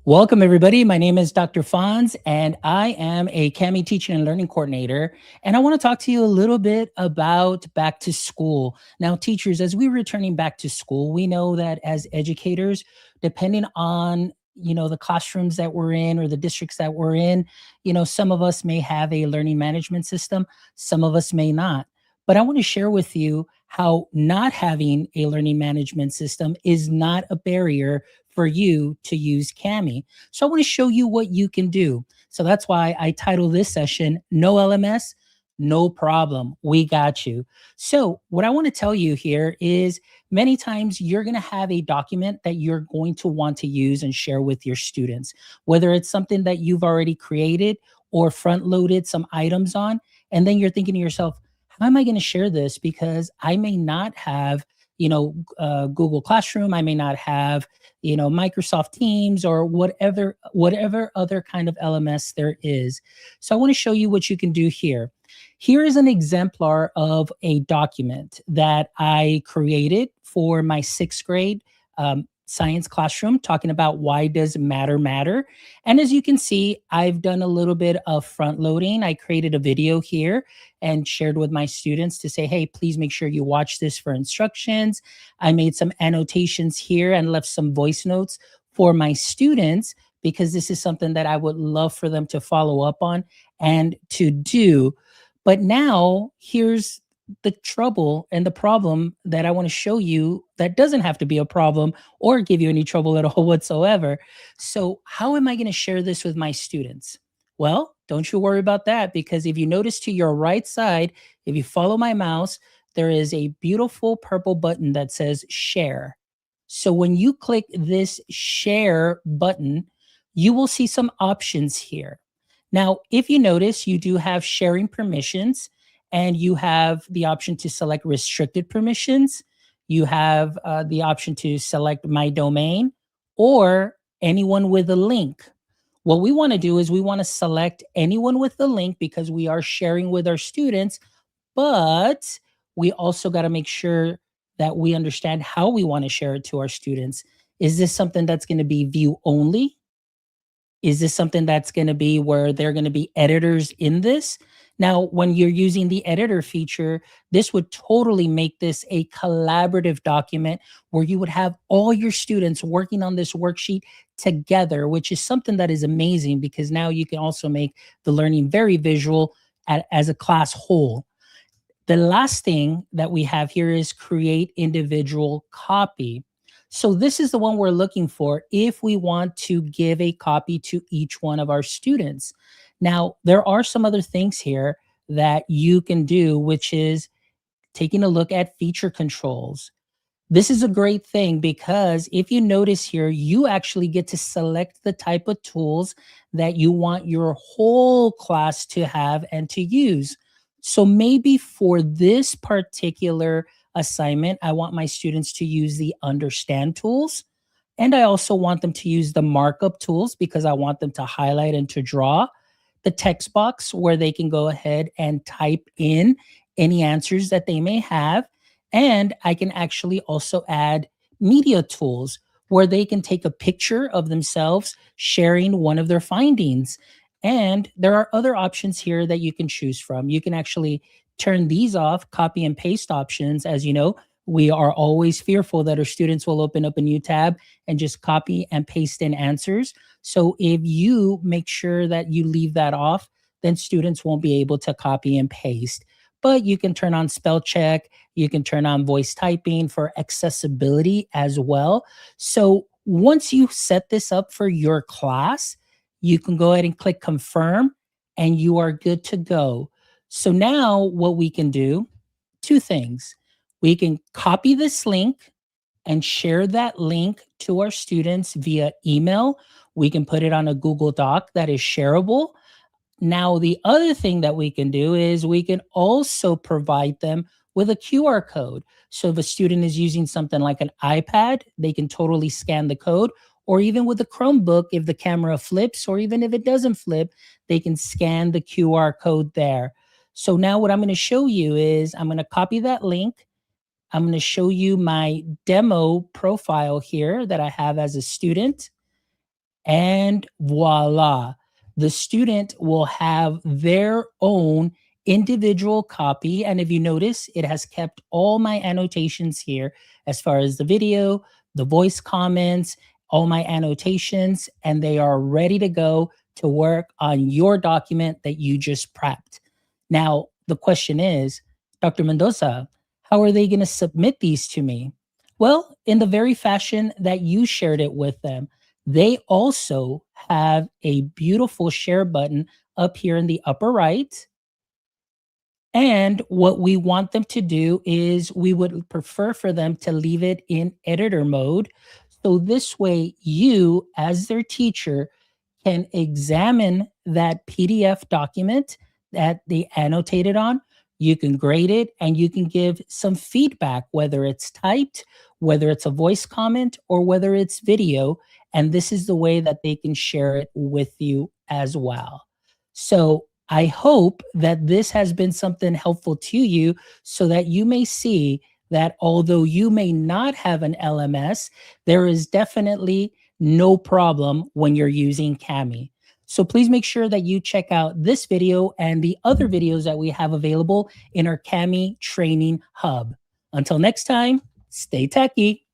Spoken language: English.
Welcome, everybody. My name is Dr. Fonz, and I am a CAMI teaching and learning coordinator. And I want to talk to you a little bit about back to school. Now, teachers, as we're returning back to school, we know that as educators, depending on the classrooms that we're in or the districts that we're in, some of us may have a learning management system, some of us may not. But I want to share with you how not having a learning management system is not a barrier for you to use CAMI. So I want to show you what you can do. So that's why I title this session, No LMS, No Problem. We got you. So what I want to tell you here is many times you're going to have a document that you're going to want to use and share with your students, whether it's something that you've already created or front loaded some items on. And then you're thinking to yourself, how am I going to share this? Because I may not have Google Classroom. I may not have, Microsoft Teams or whatever other kind of LMS there is. So I want to show you what you can do here. Here is an exemplar of a document that I created for my 6th grade science classroom, talking about why does matter matter. And as you can see, I've done a little bit of front loading. I created a video here and shared with my students to say, hey, please make sure you watch this for instructions. I made some annotations here and left some voice notes for my students because this is something that I would love for them to follow up on and to do. But now here's the trouble and the problem that I want to show you that doesn't have to be a problem or give you any trouble at all whatsoever. So how am I going to share this with my students? Well, don't you worry about that, because if you notice to your right side, if you follow my mouse, there is a beautiful purple button that says share. So when you click this share button, you will see some options here. Now, if you notice, you do have sharing permissions, and you have the option to select restricted permissions. You have the option to select my domain or anyone with a link. What we want to do is we want to select anyone with the link because we are sharing with our students, but we also got to make sure that we understand how we want to share it to our students. Is this something that's going to be view only? Is this something that's going to be where they're going to be editors in this? Now, when you're using the editor feature, this would totally make this a collaborative document where you would have all your students working on this worksheet together, which is something that is amazing because now you can also make the learning very visual as a class whole. The last thing that we have here is create individual copy. So this is the one we're looking for if we want to give a copy to each one of our students. Now, there are some other things here that you can do, which is taking a look at feature controls. This is a great thing because if you notice here, you actually get to select the type of tools that you want your whole class to have and to use. So maybe for this particular assignment, I want my students to use the understand tools. And I also want them to use the markup tools because I want them to highlight and to draw. The text box where they can go ahead and type in any answers that they may have. And I can actually also add media tools where they can take a picture of themselves sharing one of their findings. And there are other options here that you can choose from. You can actually turn these off, copy and paste options. As you know, we are always fearful that our students will open up a new tab and just copy and paste in answers. So if you make sure that you leave that off, then students won't be able to copy and paste. But you can turn on spell check. You can turn on voice typing for accessibility as well. So once you set this up for your class, you can go ahead and click confirm and you are good to go. So now what we can do, two things. We can copy this link and share that link to our students via email. We can put it on a Google Doc that is shareable. Now, the other thing that we can do is we can also provide them with a QR code. So if a student is using something like an iPad, they can totally scan the code, or even with a Chromebook, if the camera flips, or even if it doesn't flip, they can scan the QR code there. So now what I'm going to show you is I'm going to copy that link. I'm going to show you my demo profile here that I have as a student. And voila, the student will have their own individual copy. And if you notice, it has kept all my annotations here as far as the video, the voice comments, all my annotations, and they are ready to go to work on your document that you just prepped. Now, the question is, Dr. Mendoza, how are they going to submit these to me? Well, in the very fashion that you shared it with them. They also have a beautiful share button up here in the upper right. And what we want them to do is we would prefer for them to leave it in editor mode. So this way, you, as their teacher, can examine that PDF document that they annotated on. You can grade it and you can give some feedback, whether it's typed, whether it's a voice comment, or whether it's video. And this is the way that they can share it with you as well. So I hope that this has been something helpful to you so that you may see that although you may not have an LMS, there is definitely no problem when you're using Kami. So please make sure that you check out this video and the other videos that we have available in our Kami Training Hub. Until next time, stay techy.